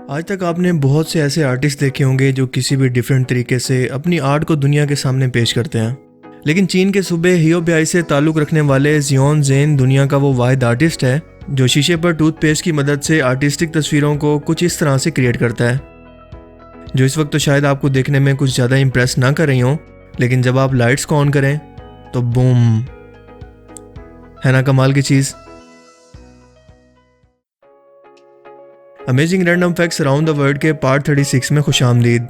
आज तक आपने बहुत से ऐसे आर्टिस्ट देखे होंगे जो किसी भी डिफरेंट तरीके से अपनी आर्ट को दुनिया के सामने पेश करते हैं। लेकिन चीन के सूबे हियोबियाई से ताल्लुक़ रखने वाले जियोन जेन दुनिया का वो वाहिद आर्टिस्ट है जो शीशे पर टूथपेस्ट की मदद से आर्टिस्टिक तस्वीरों को कुछ इस तरह से क्रिएट करता है, जो इस वक्त तो शायद आपको देखने में कुछ ज़्यादा इम्प्रेस ना कर रही हों, लेकिन जब आप लाइट्स को ऑन करें तो बूम, है ना कमाल की चीज़। Amazing random facts around the world के पार्ट 36 में खुशामदीद।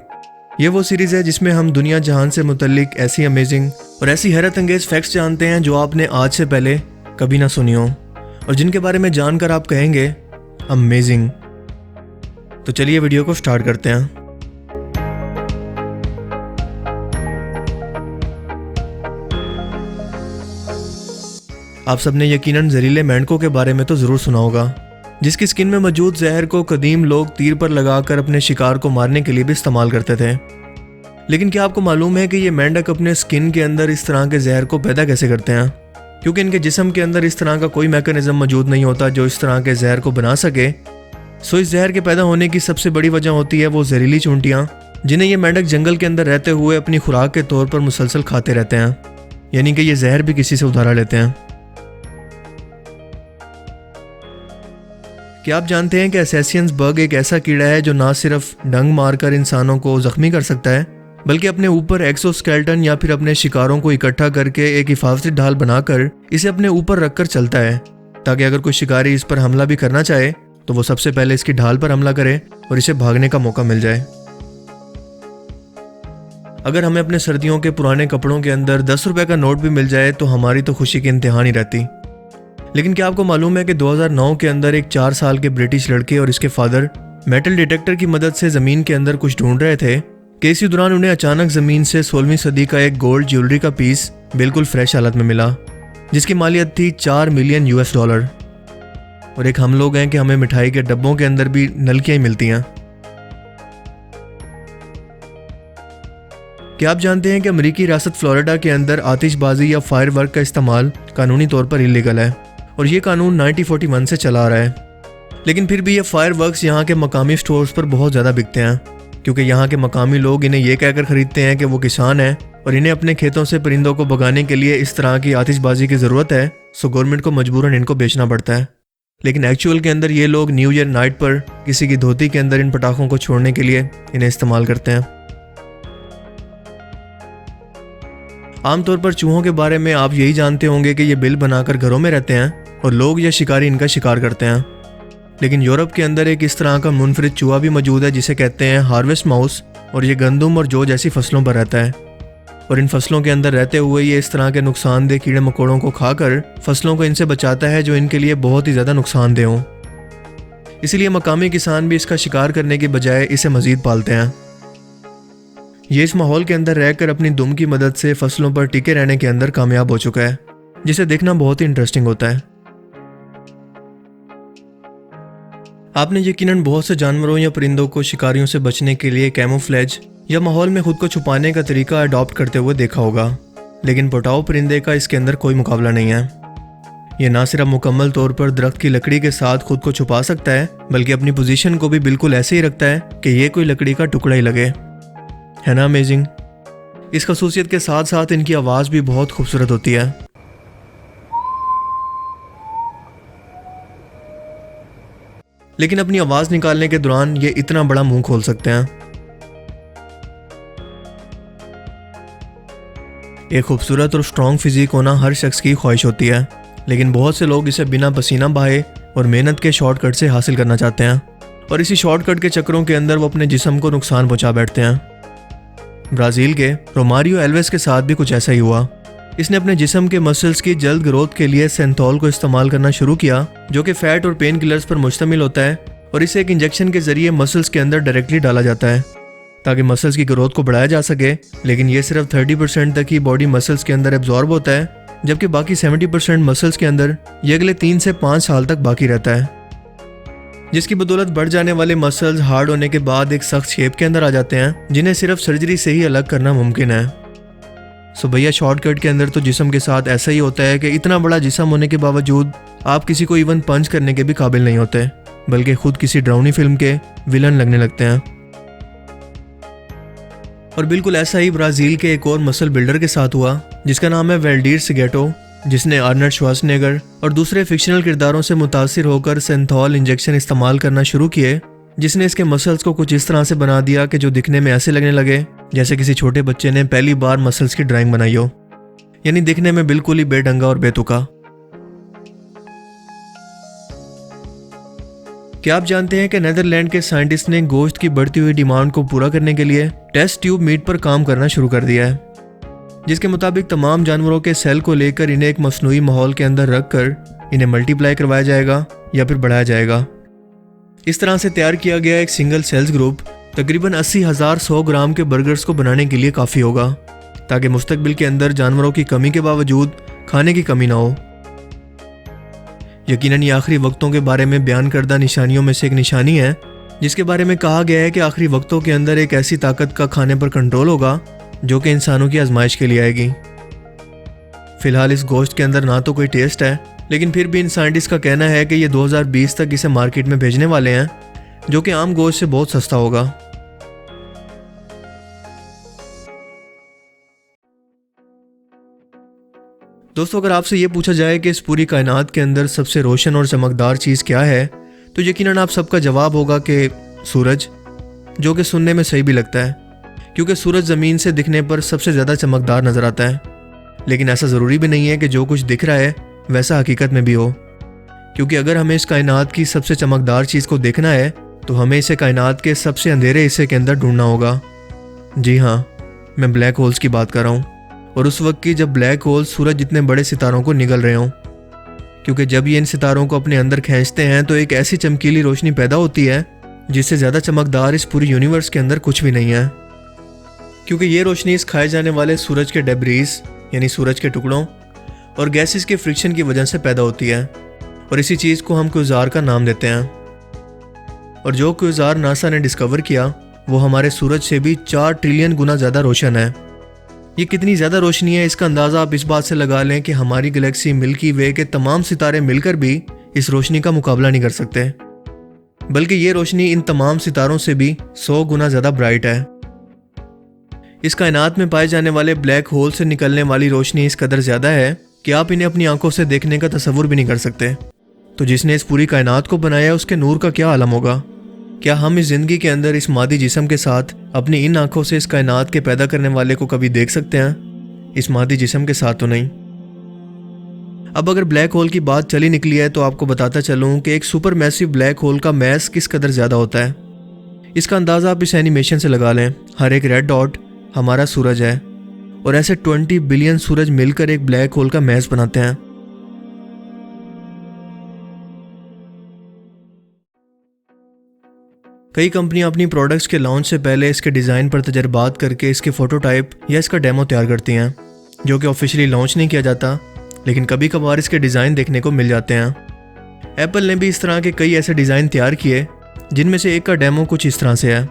ये वो सीरीज़ है जिसमें हम दुनिया जहान से मुतल्लिक ऐसी अमेजिंग और ऐसी हैरत अंगेज फैक्ट्स जानते हैं जो आपने आज से पहले कभी ना सुनी हो और जिनके बारे में जानकर आप कहेंगे अमेजिंग। तो चलिए वीडियो को स्टार्ट करते हैं। आप सबने यकीनन जहरीले मेंढकों के बारे में तो ज़रूर सुना होगा, जिसकी स्किन में मौजूद जहर को कदीम लोग तीर पर लगाकर अपने शिकार को मारने के लिए भी इस्तेमाल करते थे। लेकिन क्या आपको मालूम है कि ये मेंढक अपने स्किन के अंदर इस तरह के जहर को पैदा कैसे करते हैं? क्योंकि इनके जिस्म के अंदर इस तरह का कोई मैकेनिज्म मौजूद नहीं होता जो इस तरह के जहर को बना सके। सो इस जहर के पैदा होने की सबसे बड़ी वजह होती है वो जहरीली चूंटियाँ, जिन्हें ये मेंढक जंगल के अंदर रहते हुए अपनी खुराक के तौर पर मुसलसल खाते रहते हैं, यानी कि ये जहर भी किसी से उधारा लेते हैं। क्या आप जानते हैं कि असैसियंस बग एक ऐसा कीड़ा है जो ना सिर्फ डंग मारकर इंसानों को जख्मी कर सकता है, बल्कि अपने ऊपर एक्सोस्केलेटन या फिर अपने शिकारों को इकट्ठा करके एक हिफाजती ढाल बनाकर इसे अपने ऊपर रखकर चलता है, ताकि अगर कोई शिकारी इस पर हमला भी करना चाहे तो वो सबसे पहले इसकी ढाल पर हमला करे और इसे भागने का मौका मिल जाए। अगर हमें अपने सर्दियों के पुराने कपड़ों के अंदर 10 रुपए का नोट भी मिल जाए तो हमारी तो खुशी की इंतहा नहीं रहती। लेकिन क्या आपको मालूम है कि 2009 के अंदर एक 4 साल के ब्रिटिश लड़के और इसके फादर मेटल डिटेक्टर की मदद से ज़मीन के अंदर कुछ ढूंढ रहे थे कि इसी दौरान उन्हें अचानक ज़मीन से 16वीं सदी का एक गोल्ड ज्वेलरी का पीस बिल्कुल फ्रेश हालत में मिला, जिसकी मालियत थी $4 मिलियन। और एक हम लोग हैं कि हमें मिठाई के डब्बों के अंदर भी नलकियाँ मिलती हैं। क्या आप जानते हैं कि अमेरिकी रियासत फ्लोरिडा के अंदर आतिशबाजी या फायरवर्क का इस्तेमाल कानूनी तौर पर इलीगल है और ये कानून 1941 से चला आ रहा है। लेकिन फिर भी ये फायरवर्क्स यहाँ के मकामी स्टोर्स पर बहुत ज़्यादा बिकते हैं, क्योंकि यहाँ के मकामी लोग इन्हें ये कहकर ख़रीदते हैं कि वो किसान हैं और इन्हें अपने खेतों से परिंदों को भगाने के लिए इस तरह की आतिशबाजी की ज़रूरत है, सो गवर्नमेंट को मजबूरन इनको बेचना पड़ता है। लेकिन एक्चुअल के अंदर ये लोग न्यू ईयर नाइट पर किसी की धोती के अंदर इन पटाखों को छोड़ने के लिए इन्हें इस्तेमाल करते हैं। आमतौर पर चूहों के बारे में आप यही जानते होंगे कि ये बिल बनाकर घरों में रहते हैं और लोग या शिकारी इनका शिकार करते हैं। लेकिन यूरोप के अंदर एक इस तरह का मुनफरिद चूहा भी मौजूद है जिसे कहते हैं हार्वेस्ट माउस, और ये गंदम और जौ जैसी फसलों पर रहता है और इन फसलों के अंदर रहते हुए ये इस तरह के नुकसानदेह कीड़े मकोड़ों को खाकर फसलों को इनसे बचाता है जो इनके लिए बहुत ही ज़्यादा नुकसानदेह हों। इसलिए मकामी किसान भी इसका शिकार करने की बजाय इसे मज़ीद पालते हैं। ये इस माहौल के अंदर रहकर अपनी दुम की मदद से फसलों पर टिके रहने के अंदर कामयाब हो चुका है, जिसे देखना बहुत ही इंटरेस्टिंग होता है। आपने यकीनन बहुत से जानवरों या परिंदों को शिकारियों से बचने के लिए कैमोफ्लेज या माहौल में खुद को छुपाने का तरीका अडॉप्ट करते हुए देखा होगा, लेकिन पोटाओ परिंदे का इसके अंदर कोई मुकाबला नहीं है। ये ना सिर्फ मुकम्मल तौर पर दरख्त की लकड़ी के साथ खुद को छुपा सकता है, बल्कि अपनी पोजीशन को भी बिल्कुल ऐसे ही रखता है कि ये कोई लकड़ी का टुकड़ा ही लगे। है ना अमेजिंग। इस खसूसियत के साथ साथ इनकी आवाज़ भी बहुत खूबसूरत होती है। लेकिन अपनी आवाज़ निकालने के दौरान ये इतना बड़ा मुंह खोल सकते हैं। एक खूबसूरत और स्ट्रॉन्ग फिजिक होना हर शख्स की ख्वाहिश होती है, लेकिन बहुत से लोग इसे बिना पसीना बहाए और मेहनत के शॉर्टकट से हासिल करना चाहते हैं, और इसी शॉर्टकट के चक्करों के अंदर वो अपने जिस्म को नुकसान पहुंचा बैठते हैं। ब्राज़ील के रोमारियो एल्वेस के साथ भी कुछ ऐसा ही हुआ। इसने अपने जिस्म के मसल्स की जल्द ग्रोथ के लिए सेंथोल को इस्तेमाल करना शुरू किया, जो कि फैट और पेन किलर्स पर मुश्तमिल होता है, और इसे एक इंजेक्शन के जरिए मसल्स के अंदर डायरेक्टली डाला जाता है ताकि मसल्स की ग्रोथ को बढ़ाया जा सके। लेकिन ये सिर्फ 30% तक ही बॉडी मसल्स के अंदर एब्जॉर्ब होता है, जबकि बाकी 70% मसल्स के अंदर ये अगले 3 से 5 साल तक बाकी रहता है, जिसकी बदौलत बढ़ जाने वाले मसल्स हार्ड होने के बाद एक सख्त शेप के अंदर आ जाते हैं, जिन्हें सिर्फ सर्जरी से ही अलग करना मुमकिन है। सो भैया शॉर्टकट के अंदर तो जिस्म के साथ ऐसा ही होता है कि इतना बड़ा जिस्म होने के बावजूद आप किसी को इवन पंच करने के भी काबिल नहीं होते, बल्कि खुद किसी डरावनी फिल्म के विलन लगने लगते हैं। और बिल्कुल ऐसा ही ब्राज़ील के एक और मसल बिल्डर के साथ हुआ जिसका नाम है वेल्डीर सिगेटो, जिसने आर्नल्ड श्वार्ज़नेगर और दूसरे फिक्शनल किरदारों से मुतासिर होकर सेंथॉल इंजेक्शन इस्तेमाल करना शुरू किए, जिसने इसके मसल्स को कुछ इस तरह से बना दिया कि जो दिखने में ऐसे लगने लगे जैसे किसी छोटे बच्चे ने पहली बार मसल्स की ड्राइंग बनाई हो, यानी दिखने में बिल्कुल ही बेढंगा और बेतुका। क्या आप जानते हैं कि नीदरलैंड के साइंटिस्ट ने गोश्त की बढ़ती हुई डिमांड को पूरा करने के लिए टेस्ट ट्यूब मीट पर काम करना शुरू कर दिया है, जिसके मुताबिक तमाम जानवरों के सेल को लेकर इन्हें एक मसनूई माहौल के अंदर रखकर इन्हें मल्टीप्लाई करवाया जाएगा या फिर बढ़ाया जाएगा। इस तरह से तैयार किया गया एक सिंगल सेल्स ग्रुप तकरीबन 80,000 100 ग्राम के बर्गर्स को बनाने के लिए काफ़ी होगा, ताकि मुस्तकबिल के अंदर जानवरों की कमी के बावजूद खाने की कमी ना हो। यकीनन ये आखिरी वक्तों के बारे में बयान करदा निशानियों में से एक निशानी है, जिसके बारे में कहा गया है कि आखिरी वक्तों के अंदर एक ऐसी ताकत का खाने पर कंट्रोल होगा जो कि इंसानों की आजमाइश के लिए आएगी। फिलहाल इस गोश्त के अंदर ना तो कोई टेस्ट है, लेकिन फिर भी इन साइंटिस्ट का कहना है कि ये 2020 तक इसे मार्केट में भेजने वाले हैं, जो कि आम गोश्त से बहुत सस्ता होगा। दोस्तों, अगर आपसे ये पूछा जाए कि इस पूरी कायनात के अंदर सबसे रोशन और चमकदार चीज़ क्या है, तो यकीनन आप सबका जवाब होगा कि सूरज, जो कि सुनने में सही भी लगता है, क्योंकि सूरज ज़मीन से दिखने पर सबसे ज़्यादा चमकदार नज़र आता है। लेकिन ऐसा ज़रूरी भी नहीं है कि जो कुछ दिख रहा है वैसा हकीकत में भी हो, क्योंकि अगर हमें इस कायनात की सबसे चमकदार चीज़ को देखना है तो हमें इसे कायनात के सबसे अंधेरे हिस्से के अंदर ढूंढना होगा। जी हाँ, मैं ब्लैक होल्स की बात कर रहा हूँ, और उस वक्त की जब ब्लैक होल्स सूरज जितने बड़े सितारों को निगल रहे हों, क्योंकि जब ये इन सितारों को अपने अंदर खींचते हैं तो एक ऐसी चमकीली रोशनी पैदा होती है जिससे ज़्यादा चमकदार इस पूरी यूनिवर्स के अंदर कुछ भी नहीं है। क्योंकि ये रोशनी इस खाए जाने वाले सूरज के डेब्रीज यानी सूरज के टुकड़ों और गैसेस के फ्रिक्शन की वजह से पैदा होती है, और इसी चीज़ को हम क्विज़ार का नाम देते हैं। और जो क्विज़ार नासा ने डिस्कवर किया वो हमारे सूरज से भी 4 ट्रिलियन गुना ज़्यादा रोशन है। ये कितनी ज़्यादा रोशनी है इसका अंदाज़ा आप इस बात से लगा लें कि हमारी गैलेक्सी मिल्की वे के तमाम सितारे मिलकर भी इस रोशनी का मुकाबला नहीं कर सकते, बल्कि ये रोशनी इन तमाम सितारों से भी 100 गुना ज़्यादा ब्राइट है। इस कायनात में पाए जाने वाले ब्लैक होल से निकलने वाली रोशनी इस कदर ज़्यादा है कि आप इन्हें अपनी आंखों से देखने का तसव्वुर भी नहीं कर सकते। तो जिसने इस पूरी कायनात को बनाया उसके नूर का क्या आलम होगा। क्या हम इस ज़िंदगी के अंदर इस मादी जिस्म के साथ अपनी इन आंखों से इस कायनात के पैदा करने वाले को कभी देख सकते हैं? इस मादी जिस्म के साथ तो नहीं। अब अगर ब्लैक होल की बात चली निकली है तो आपको बताता चलूँ कि एक सुपर मैसिव ब्लैक होल का मैस किस कदर ज़्यादा होता है। इसका अंदाज़ा आप इस एनिमेशन से लगा लें। हर एक रेड डॉट हमारा सूरज है, और ऐसे 20 बिलियन सूरज मिलकर एक ब्लैक होल का मैस बनाते हैं। कई कंपनियां अपनी प्रोडक्ट्स के लॉन्च से पहले इसके डिज़ाइन पर तजर्बात करके इसके फोटोटाइप या इसका डेमो तैयार करती हैं, जो कि ऑफिशियली लॉन्च नहीं किया जाता, लेकिन कभी कभार इसके डिज़ाइन देखने को मिल जाते हैं। एप्पल ने भी इस तरह के कई ऐसे डिज़ाइन तैयार किए जिनमें से एक का डेमो कुछ इस तरह से है।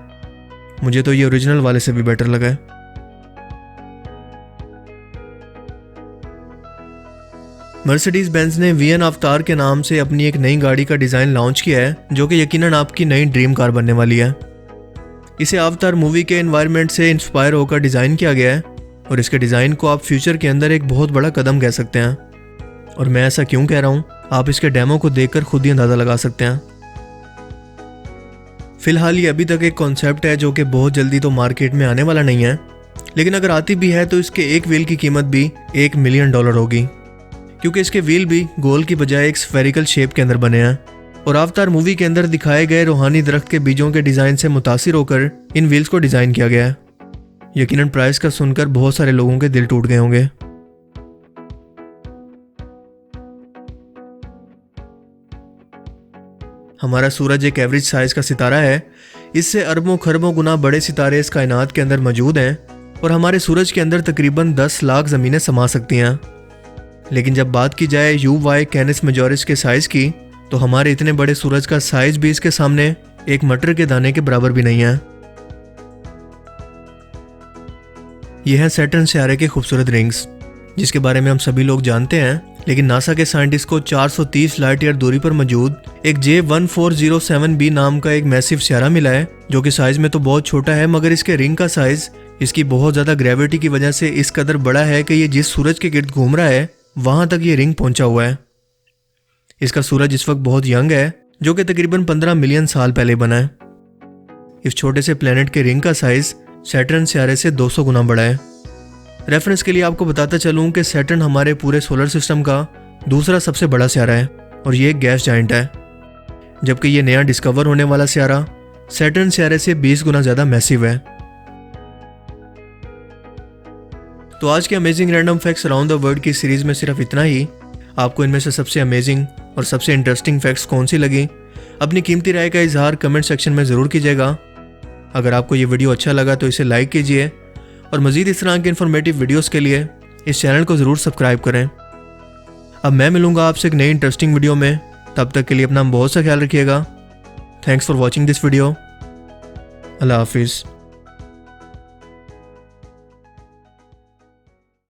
मुझे तो ये ओरिजिनल वाले से भी बेटर लगा। मर्सिडीज बेंज ने वीएन अवतार के नाम से अपनी एक नई गाड़ी का डिज़ाइन लॉन्च किया है, जो कि यकीनन आपकी नई ड्रीम कार बनने वाली है। इसे अवतार मूवी के एनवायरनमेंट से इंस्पायर होकर डिज़ाइन किया गया है, और इसके डिज़ाइन को आप फ्यूचर के अंदर एक बहुत बड़ा कदम कह सकते हैं। और मैं ऐसा क्यों कह रहा हूँ, आप इसके डेमो को देखकर खुद ही अंदाज़ा लगा सकते हैं। फिलहाल ये अभी तक एक कॉन्सेप्ट है जो कि बहुत जल्दी तो मार्केट में आने वाला नहीं है, लेकिन अगर आती भी है तो इसके एक व्हील की कीमत भी $1 मिलियन होगी, क्योंकि इसके व्हील भी गोल की बजाय एक स्फेरिकल शेप के अंदर बने हैं। और अवतार मूवी के अंदर दिखाए गए रूहानी दरख्त के बीजों के डिज़ाइन से मुतासिर होकर इन व्हील्स को डिज़ाइन किया गया है। यकीनन प्राइस का सुनकर बहुत सारे लोगों के दिल टूट गए होंगे। हमारा सूरज एक एवरेज साइज का सितारा है। इससे अरबों खरबों गुना बड़े सितारे इस कायनात के अंदर मौजूद हैं, और हमारे सूरज के अंदर तकरीबन 10 लाख ज़मीनें समा सकती हैं। लेकिन जब बात की जाए UY कैनिस मेजॉरिस के साइज़ की, तो हमारे इतने बड़े सूरज का साइज़ भी इसके सामने एक मटर के दाने के बराबर भी नहीं है। ये है सैटर्न सियारे के खूबसूरत रिंग्स, जिसके बारे में हम सभी लोग जानते हैं, लेकिन नासा के साइंटिस्ट को 430 लाइट ईयर दूरी पर मौजूद एक J1407b नाम का एक मैसिव सियारा मिला है, जो कि साइज में तो बहुत छोटा है, मगर इसके रिंग का साइज इसकी बहुत ज़्यादा ग्रेविटी की वजह से इस कदर बड़ा है कि ये जिस सूरज के गिर्द घूम रहा है वहाँ तक ये रिंग पहुँचा हुआ है। इसका सूरज इस वक्त बहुत यंग है, जो कि तकरीबन 15 मिलियन साल पहले बना है। इस छोटे से प्लेनेट के रिंग का साइज सैटर्न सियारे से 200 गुना बड़ा है। रेफरेंस के लिए आपको बताता चलूं कि सैटर्न हमारे पूरे सोलर सिस्टम का दूसरा सबसे बड़ा सियारा है और ये एक गैस जाइंट है, जबकि ये नया डिस्कवर होने वाला सियारा सैटर्न सियारे से 20 गुना ज़्यादा मैसिव है। तो आज के amazing random facts around the world की सीरीज में सिर्फ इतना ही। आपको इनमें से सबसे अमेजिंग और सबसे इंटरेस्टिंग फैक्ट्स कौन सी लगी, अपनी कीमती राय का इजहार कमेंट सेक्शन में ज़रूर कीजिएगा। अगर आपको ये वीडियो अच्छा लगा तो इसे लाइक कीजिए और मज़ीद इस तरह के इन्फॉर्मेटिव वीडियोस के लिए इस चैनल को ज़रूर सब्सक्राइब करें। अब मैं मिलूंगा आपसे एक नई इंटरेस्टिंग वीडियो में, तब तक के लिए अपना बहुत सा ख्याल रखिएगा। Thanks for watching this video. अल्लाह हाफिज़।